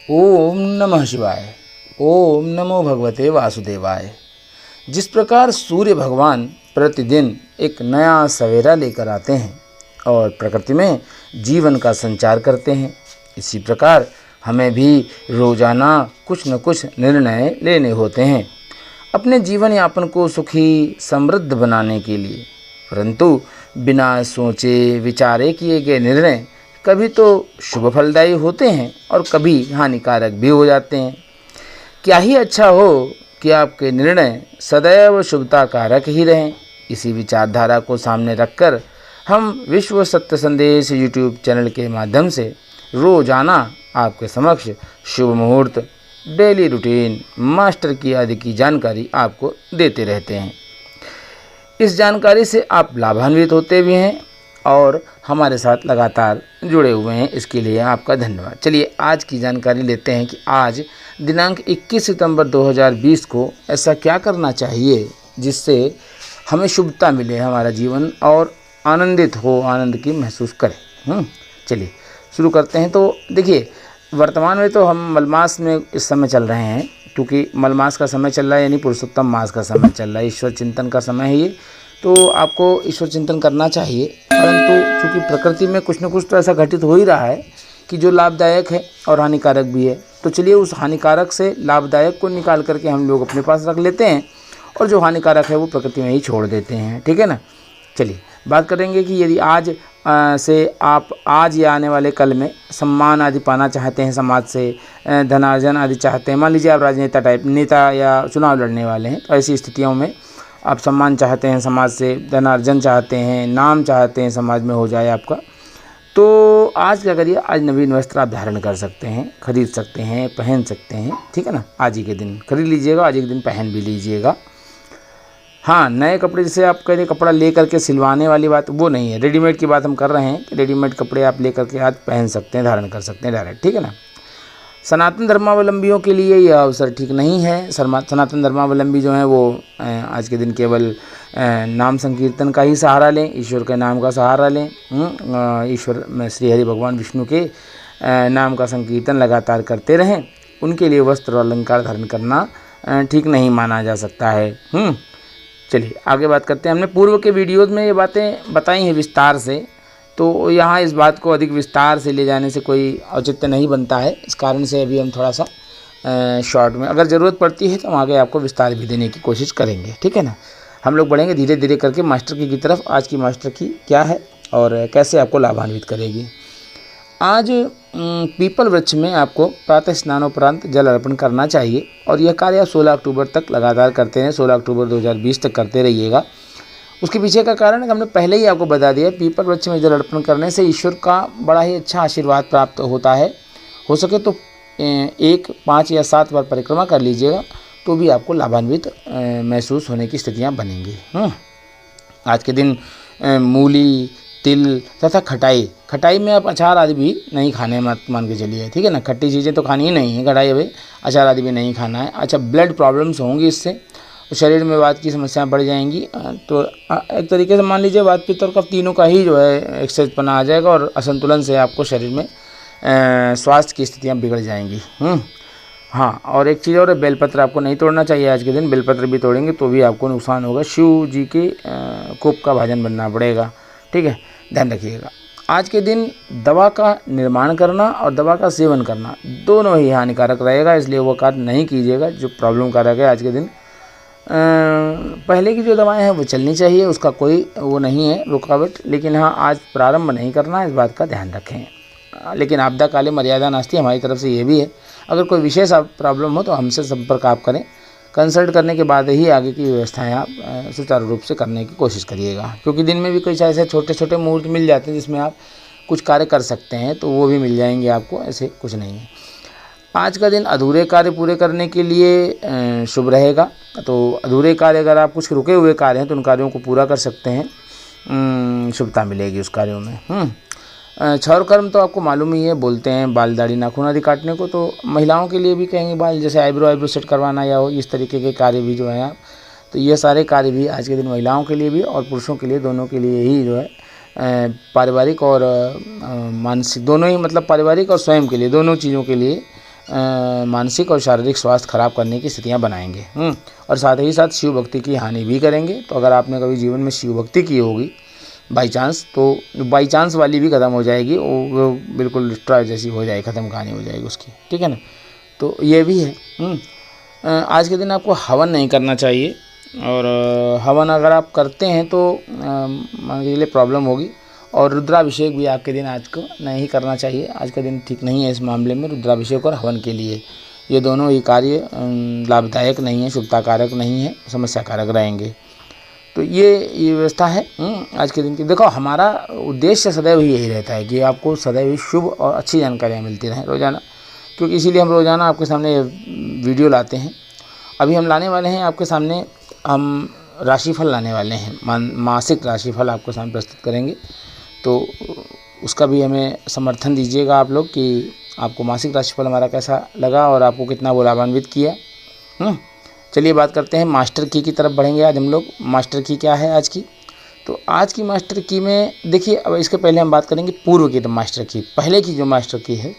ओम नमः शिवाय। ओम नमो भगवते वासुदेवाय। जिस प्रकार सूर्य भगवान प्रतिदिन एक नया सवेरा लेकर आते हैं और प्रकृति में जीवन का संचार करते हैं, इसी प्रकार हमें भी रोजाना कुछ न कुछ निर्णय लेने होते हैं अपने जीवन यापन को सुखी समृद्ध बनाने के लिए। परंतु बिना सोचे विचारे किए गए निर्णय कभी तो शुभ फलदायी होते हैं और कभी हानिकारक भी हो जाते हैं। क्या ही अच्छा हो कि आपके निर्णय सदैव शुभता कारक ही रहें। इसी विचारधारा को सामने रखकर हम विश्व सत्य संदेश यूट्यूब चैनल के माध्यम से रोजाना आपके समक्ष शुभ मुहूर्त, डेली रूटीन, मास्टर की आदि की जानकारी आपको देते रहते हैं। इस जानकारी से आप लाभान्वित होते भी हैं और हमारे साथ लगातार जुड़े हुए हैं, इसके लिए आपका धन्यवाद। चलिए आज की जानकारी लेते हैं कि आज दिनांक 21 सितंबर 2020 को ऐसा क्या करना चाहिए जिससे हमें शुभता मिले हमारा जीवन और आनंदित हो, आनंद की महसूस करें। चलिए शुरू करते हैं। तो देखिए, वर्तमान में तो हम मलमास में इस समय चल रहे हैं, क्योंकि मलमास का समय चल रहा है, यानी पुरुषोत्तम मास का समय चल रहा है, ईश्वर चिंतन का समय है ये। तो आपको ईश्वर चिंतन करना चाहिए, परंतु चूँकि प्रकृति में कुछ न कुछ तो ऐसा घटित हो ही रहा है कि जो लाभदायक है और हानिकारक भी है। तो चलिए उस हानिकारक से लाभदायक को निकाल करके हम लोग अपने पास रख लेते हैं और जो हानिकारक है वो प्रकृति में ही छोड़ देते हैं, ठीक है ना। चलिए बात करेंगे कि यदि आज से आप आज या आने वाले कल में सम्मान आदि पाना चाहते हैं, समाज से धनार्जन आदि चाहते हैं, मान लीजिए आप राजनेता टाइप नेता या चुनाव लड़ने वाले हैं, तो ऐसी स्थितियों में आप सम्मान चाहते हैं, समाज से धनार्जन चाहते हैं, नाम चाहते हैं समाज में हो जाए आपका, तो आज क्या करिए, आज नवीन वस्त्र आप धारण कर सकते हैं, खरीद सकते हैं, पहन सकते हैं, ठीक है ना। आज ही के दिन खरीद लीजिएगा, आज ही के दिन पहन भी लीजिएगा। हाँ, नए कपड़े जैसे आप कह रहे कपड़ा ले करके सिलवाने वाली बात वो नहीं है, रेडीमेड की बात हम कर रहे हैं कि रेडीमेड कपड़े आप ले करके आज पहन सकते हैं, धारण कर सकते हैं डायरेक्ट, ठीक है ना। सनातन धर्मावलंबियों के लिए यह अवसर ठीक नहीं है। सनातन धर्मावलंबी जो हैं वो आज के दिन केवल नाम संकीर्तन का ही सहारा लें, ईश्वर के नाम का सहारा लें, ईश्वर में श्री हरि भगवान विष्णु के नाम का संकीर्तन लगातार करते रहें। उनके लिए वस्त्र और अलंकार धारण करना ठीक नहीं माना जा सकता है। चलिए आगे बात करते हैं। हमने पूर्व के वीडियोज़ में ये बातें बताई हैं विस्तार से, तो यहाँ इस बात को अधिक विस्तार से ले जाने से कोई औचित्य नहीं बनता है। इस कारण से अभी हम थोड़ा सा शॉर्ट में, अगर ज़रूरत पड़ती है तो हम आगे आपको विस्तार भी देने की कोशिश करेंगे, ठीक है ना। हम लोग बढ़ेंगे धीरे धीरे करके मास्टर की तरफ। आज की मास्टर की क्या है और कैसे आपको लाभान्वित करेगी। आज पीपल वृक्ष में आपको प्रातः स्नानोपरांत जल अर्पण करना चाहिए और यह कार्य आप 16 अक्टूबर तक लगातार करते हैं, 16 अक्टूबर 2020 तक करते रहिएगा। उसके पीछे का कारण है कि हमने पहले ही आपको बता दिया, पीपल वृक्ष में जल अर्पण करने से ईश्वर का बड़ा ही अच्छा आशीर्वाद प्राप्त होता है। हो सके तो 1, 5 या 7 बार परिक्रमा कर लीजिएगा, तो भी आपको लाभान्वित महसूस होने की स्थितियाँ बनेंगी। आज के दिन मूली, तिल तथा खटाई में आप अचार आदि भी नहीं खाने मत मान के चलिए, ठीक है ना। खट्टी चीज़ें तो खानी ही नहीं है, खटाई अभी अचार आदि भी नहीं खाना है। अच्छा, ब्लड प्रॉब्लम्स होंगी इससे, शरीर में वात की समस्याएं बढ़ जाएंगी। तो एक तरीके से मान लीजिए वात पित्त और कफ तीनों का ही जो है एक्सेसपना आ जाएगा और असंतुलन से आपको शरीर में स्वास्थ्य की स्थितियां बिगड़ जाएंगी। हाँ, और एक चीज़ और है, बेलपत्र आपको नहीं तोड़ना चाहिए आज के दिन। बेलपत्र भी तोड़ेंगे तो भी आपको नुकसान होगा, शिव जी के कोप का भाजन बनना पड़ेगा, ठीक है, ध्यान रखिएगा। आज के दिन दवा का निर्माण करना और दवा का सेवन करना दोनों ही हानिकारक रहेगा, इसलिए वो कार्य नहीं कीजिएगा जो प्रॉब्लम कारक है। आज के दिन पहले की जो दवाएं हैं वो चलनी चाहिए, उसका कोई वो नहीं है रुकावट, लेकिन हाँ आज प्रारंभ नहीं करना, इस बात का ध्यान रखें। लेकिन आपदा काले मर्यादा नास्ति, हमारी तरफ से ये भी है। अगर कोई विशेष प्रॉब्लम हो तो हमसे संपर्क आप करें, कंसल्ट करने के बाद ही आगे की व्यवस्थाएं आप सुचारू रूप से करने की कोशिश करिएगा, क्योंकि दिन में भी कुछ ऐसे छोटे छोटे मुहूर्त मिल जाते हैं जिसमें आप कुछ कार्य कर सकते हैं, तो वो भी मिल जाएंगे आपको, ऐसे कुछ नहीं है। आज का दिन अधूरे कार्य पूरे करने के लिए शुभ रहेगा। तो अधूरे कार्य, अगर आप कुछ रुके हुए कार्य हैं तो उन कार्यों को पूरा कर सकते हैं, शुभता मिलेगी उस कार्यों में। क्षौर कर्म तो आपको मालूम ही है, बोलते हैं बाल दाढ़ी नाखून आदि काटने को, तो महिलाओं के लिए भी कहेंगे बाल, जैसे आईब्रो सेट करवाना या हो, इस तरीके के कार्य भी जो है आप, तो ये सारे कार्य भी आज के दिन महिलाओं के लिए भी और पुरुषों के लिए, दोनों के लिए ही जो है पारिवारिक और मानसिक दोनों ही, मतलब पारिवारिक और स्वयं के लिए दोनों चीज़ों के लिए मानसिक और शारीरिक स्वास्थ्य खराब करने की स्थितियां बनाएंगे। और साथ ही साथ शिव भक्ति की हानि भी करेंगे। तो अगर आपने कभी जीवन में शिव भक्ति की होगी बाई चांस, तो बाई चांस वाली भी ख़त्म हो जाएगी, वो बिल्कुल डिस्ट्रॉय जैसी हो जाएगी, ख़त्म कहानी हो जाएगी उसकी, ठीक है ना। तो ये भी है। आज के दिन आपको हवन नहीं करना चाहिए, और हवन अगर आप करते हैं तो मान लीजिए प्रॉब्लम होगी। और रुद्राभिषेक भी आपके दिन आज को नहीं करना चाहिए। आज का दिन ठीक नहीं है इस मामले में, रुद्राभिषेक और हवन के लिए। ये दोनों ही कार्य लाभदायक नहीं है, शुभताकारक नहीं है, समस्याकारक रहेंगे। तो ये व्यवस्था है आज के दिन की। देखो, हमारा उद्देश्य सदैव ही यही रहता है कि आपको सदैव शुभ और अच्छी जानकारियाँ मिलती रहें रोज़ाना, क्योंकि इसीलिए हम रोज़ाना आपके सामने वीडियो लाते हैं। अभी हम लाने वाले हैं आपके सामने, हम राशिफल लाने वाले हैं, मासिक राशिफल आपके सामने प्रस्तुत करेंगे। तो उसका भी हमें समर्थन दीजिएगा आप लोग कि आपको मासिक राशिफल हमारा कैसा लगा और आपको कितना वो लाभान्वित किया। चलिए बात करते हैं मास्टर की तरफ बढ़ेंगे आज हम लोग। मास्टर की क्या है आज की? तो आज की मास्टर की में देखिए, अब इसके पहले हम बात करेंगे पूर्व की मास्टर की। पहले की जो मास्टर की है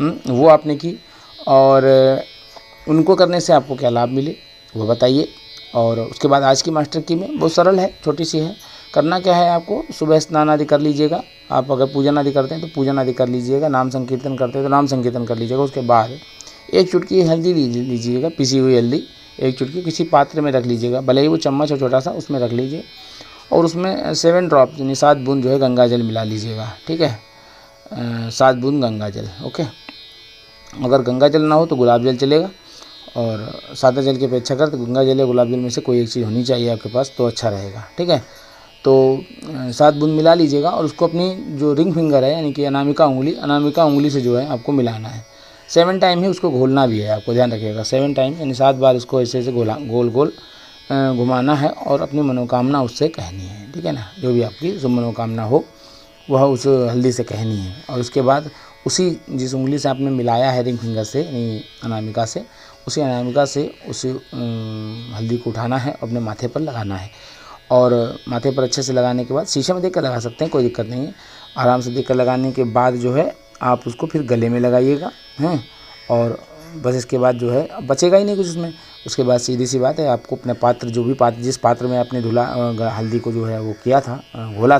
वो आपने की, और उनको करने से आपको क्या लाभ मिले वो बताइए। और उसके बाद आज की मास्टर की में बहुत सरल है, छोटी सी है। करना क्या है आपको, सुबह स्नान आदि कर लीजिएगा। आप अगर पूजन आदि करते हैं तो पूजन आदि कर लीजिएगा, नाम संकीर्तन करते हैं तो नाम संकीर्तन कर लीजिएगा। उसके बाद एक चुटकी हल्दी लीजिएगा, पिसी हुई हल्दी एक चुटकी किसी पात्र में रख लीजिएगा, भले ही वो चम्मच हो छोटा सा, उसमें रख लीजिए। और उसमें 7 ड्रॉप यानी 7 बूंद जो है गंगा जल मिला लीजिएगा, ठीक है। 7 बूंद गंगा जल, ओके। अगर गंगा जल ना हो तो गुलाब जल चलेगा, और सादा जल की अपेक्षा कर तो गंगा जल या गुलाब जल में से कोई एक चीज़ होनी चाहिए आपके पास, तो अच्छा रहेगा, ठीक है। तो 7 बूंद मिला लीजिएगा, और उसको अपनी जो रिंग फिंगर है यानी कि अनामिका उंगली से जो है आपको मिलाना है। 7 टाइम ही उसको घोलना भी है, आपको ध्यान रखिएगा। 7 टाइम यानी 7 बार इसको ऐसे ऐसे गोल गोल घुमाना है, और अपनी मनोकामना उससे कहनी है, ठीक है ना। जो भी आपकी शुभ मनोकामना हो वह उस हल्दी से कहनी है। और उसके बाद उसी जिस उंगली से आपने मिलाया है रिंग फिंगर से यानी अनामिका से, उसी अनामिका से उस हल्दी को उठाना है, अपने माथे पर लगाना है। और माथे पर अच्छे से लगाने के बाद शीशे में देख कर लगा सकते हैं, कोई दिक्कत नहीं है। आराम से देख कर लगाने के बाद जो है आप उसको फिर गले में लगाइएगा, हैं। और बस इसके बाद जो है बचेगा ही नहीं कुछ उसमें। उसके बाद सीधी सी बात है, आपको अपने पात्र, जो भी पात्र, जिस पात्र में आपने हल्दी को जो है वो किया था, घोला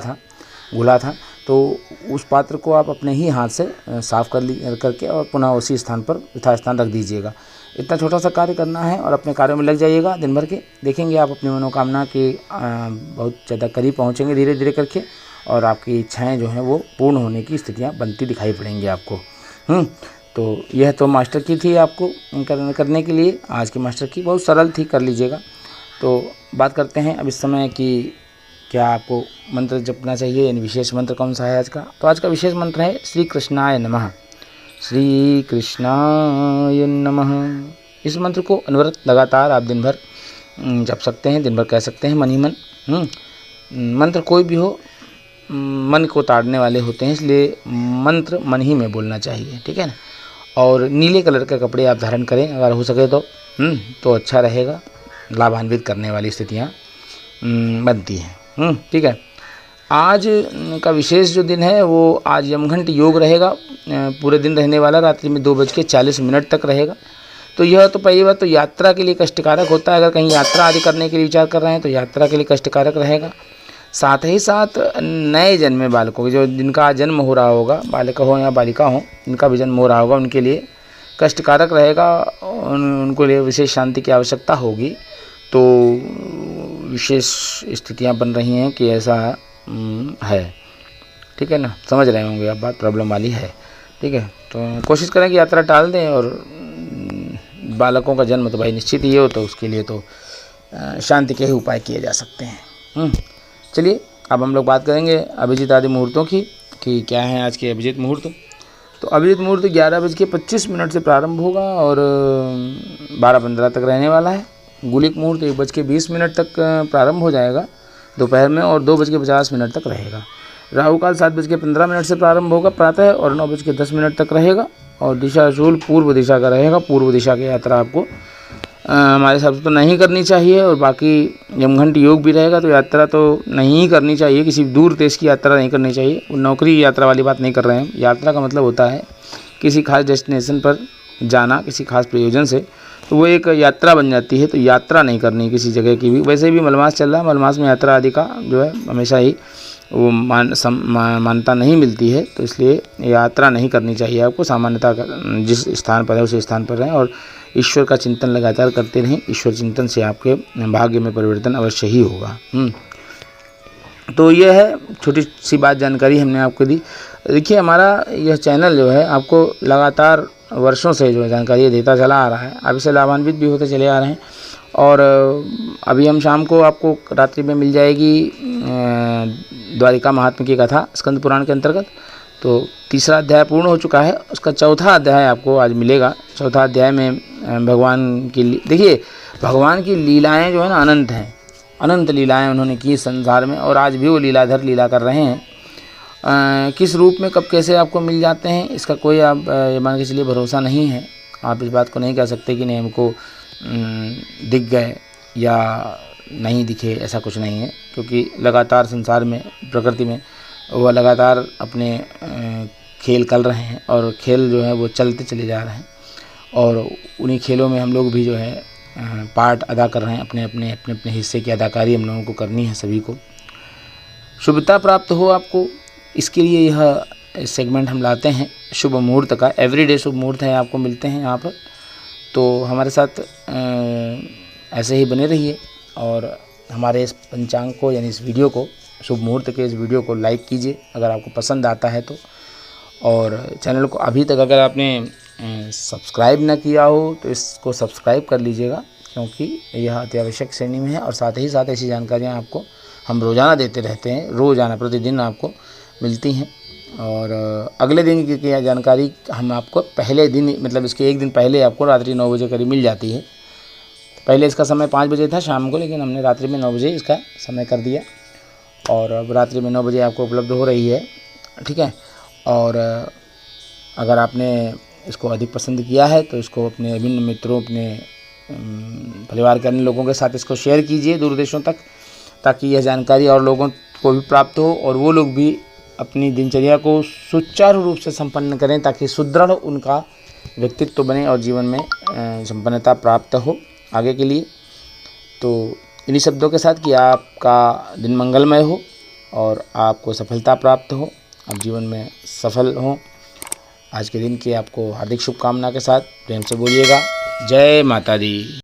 था, तो उस पात्र को आप अपने ही हाथ से साफ़ करके और पुनः उसी स्थान पर यथास्थान रख दीजिएगा। इतना छोटा सा कार्य करना है और अपने कार्यों में लग जाइएगा दिन भर के। देखेंगे आप अपनी मनोकामना के बहुत ज़्यादा करीब पहुँचेंगे धीरे धीरे करके, और आपकी इच्छाएं जो हैं वो पूर्ण होने की स्थितियाँ बनती दिखाई पड़ेंगी आपको। तो यह तो मास्टर की थी आपको करने के लिए। आज की मास्टर की बहुत सरल थी, कर लीजिएगा। तो बात करते हैं अब इस समय कि क्या आपको मंत्र जपना चाहिए, यानी विशेष मंत्र कौन सा है आज का। तो आज का विशेष मंत्र है श्री कृष्णाय नमः, श्री कृष्णाय नमः। इस मंत्र को अनवरत लगातार आप दिन भर जप सकते हैं, दिन भर कह सकते हैं मन ही मन। मंत्र कोई भी हो मन को ताड़ने वाले होते हैं, इसलिए मंत्र मन ही में बोलना चाहिए, ठीक है ना। और नीले कलर के कपड़े आप धारण करें अगर हो सके तो अच्छा रहेगा, लाभान्वित करने वाली स्थितियाँ बनती हैं, ठीक है। आज का विशेष जो दिन है वो आज यमघंट योग रहेगा, पूरे दिन रहने वाला, रात्रि में 2:40 तक रहेगा। तो यह तो पहली बात तो यात्रा के लिए कष्टकारक होता है। अगर कहीं यात्रा आदि करने के लिए विचार कर रहे हैं तो यात्रा के लिए कष्टकारक रहेगा। साथ ही साथ नए जन्मे बालकों जो जिनका जन्म हो रहा होगा, बालक हो या बालिका हो, जिनका भी जन्म हो रहा होगा, उनके लिए कष्टकारक रहेगा। उनको लिए विशेष शांति की आवश्यकता होगी। तो विशेष स्थितियां बन रही हैं कि ऐसा है, ठीक है ना। समझ रहे होंगे आप, बात प्रॉब्लम वाली है, ठीक है। तो कोशिश करें कि यात्रा टाल दें, और बालकों का जन्म तो भाई निश्चित ही हो, तो उसके लिए तो शांति के ही उपाय किए जा सकते हैं। चलिए अब हम लोग बात करेंगे अभिजीत आदि मुहूर्तों की कि क्या है आज के अभिजीत मुहूर्त। तो अभिजीत मुहूर्त 11:25 से प्रारंभ होगा और 12:15 तक रहने वाला है। गुलिक मुहूर्त 1:20 तक प्रारंभ हो जाएगा दोपहर में, और 2:50 तक रहेगा। राहु काल 7:15 से प्रारंभ होगा प्रातः, और 9:10 तक रहेगा। और दिशा शूल पूर्व दिशा का रहेगा। पूर्व दिशा की यात्रा आपको हमारे हिसाब से तो नहीं करनी चाहिए। और बाकी यमघंट योग भी रहेगा, तो यात्रा तो नहीं करनी चाहिए, किसी दूर देश की यात्रा नहीं करनी चाहिए। नौकरी की यात्रा वाली बात नहीं कर रहे हैं। यात्रा का मतलब होता है किसी खास डेस्टिनेशन पर जाना किसी खास प्रयोजन से, तो वो एक यात्रा बन जाती है। तो यात्रा नहीं करनी किसी जगह की भी। वैसे भी मलमास चल रहा है, मलमास में यात्रा आदि का जो है हमेशा ही वो मान्यता नहीं मिलती है, तो इसलिए यात्रा नहीं करनी चाहिए आपको। सामान्यतः जिस स्थान पर है उस स्थान पर रहें और ईश्वर का चिंतन लगातार करते रहें। ईश्वर चिंतन से आपके भाग्य में परिवर्तन अवश्य ही होगा। तो यह है छोटी सी बात, जानकारी हमने आपको दी। देखिए हमारा यह चैनल जो है आपको लगातार वर्षों से जो है जानकारी देता चला आ रहा है, आप इससे लाभान्वित भी होते चले आ रहे हैं। और अभी हम शाम को आपको रात्रि में मिल जाएगी द्वारिका महात्म्य की कथा स्कंद पुराण के अंतर्गत। तो तीसरा अध्याय पूर्ण हो चुका है, उसका चौथा अध्याय आपको आज मिलेगा। चौथा अध्याय में भगवान की देखिए भगवान की लीलाएं जो है ना अनंत हैं, अनंत लीलाएं उन्होंने की संसार में, और आज भी वो लीलाधर लीला कर रहे हैं। किस रूप में कब कैसे आपको मिल जाते हैं इसका कोई आप मान के चलिए भरोसा नहीं है। आप इस बात को नहीं कह सकते कि नहीं हमको दिख गए या नहीं दिखे, ऐसा कुछ नहीं है। क्योंकि लगातार संसार में प्रकृति में वह लगातार अपने खेल कर रहे हैं, और खेल जो है वो चलते चले जा रहे हैं, और उन्हीं खेलों में हम लोग भी जो है पार्ट अदा कर रहे हैं। अपने अपने अपने अपने हिस्से की अदाकारी हम लोगों को करनी है सभी को। शुभता प्राप्त हो आपको, इसके लिए यह सेगमेंट हम लाते हैं शुभ मुहूर्त का। एवरीडे शुभ मुहूर्त है आपको मिलते हैं यहाँ पर। तो हमारे साथ ऐसे ही बने रहिए, और हमारे इस पंचांग को यानी इस वीडियो को, शुभ मुहूर्त के इस वीडियो को लाइक कीजिए अगर आपको पसंद आता है तो। और चैनल को अभी तक अगर आपने सब्सक्राइब ना किया हो तो इसको सब्सक्राइब कर लीजिएगा, क्योंकि यह अति आवश्यक श्रेणी में है। और साथ ही साथ ऐसी जानकारियाँ आपको हम रोज़ाना देते रहते हैं, रोज़ाना प्रतिदिन आपको मिलती हैं। और अगले दिन की जानकारी हम आपको पहले दिन, मतलब इसके एक दिन पहले आपको रात्रि 9 बजे करीब मिल जाती है। पहले इसका समय 5 बजे था शाम को, लेकिन हमने रात्रि में 9 बजे इसका समय कर दिया, और अब रात्रि में 9 बजे आपको उपलब्ध हो रही है। ठीक है। और अगर आपने इसको अधिक पसंद किया है तो इसको अपने विभिन्न मित्रों, अपने परिवार के अन्य लोगों के साथ इसको शेयर कीजिए दूर देशों तक, ताकि यह जानकारी और लोगों को भी प्राप्त हो, और वो लोग भी अपनी दिनचर्या को सुचारू रूप से संपन्न करें, ताकि सुदृढ़ उनका व्यक्तित्व बने और जीवन में संपन्नता प्राप्त हो आगे के लिए। तो इन्हीं शब्दों के साथ कि आपका दिन मंगलमय हो और आपको सफलता प्राप्त हो, आप जीवन में सफल हों। आज के दिन की आपको हार्दिक शुभकामना के साथ प्रेम से बोलिएगा जय माता दी।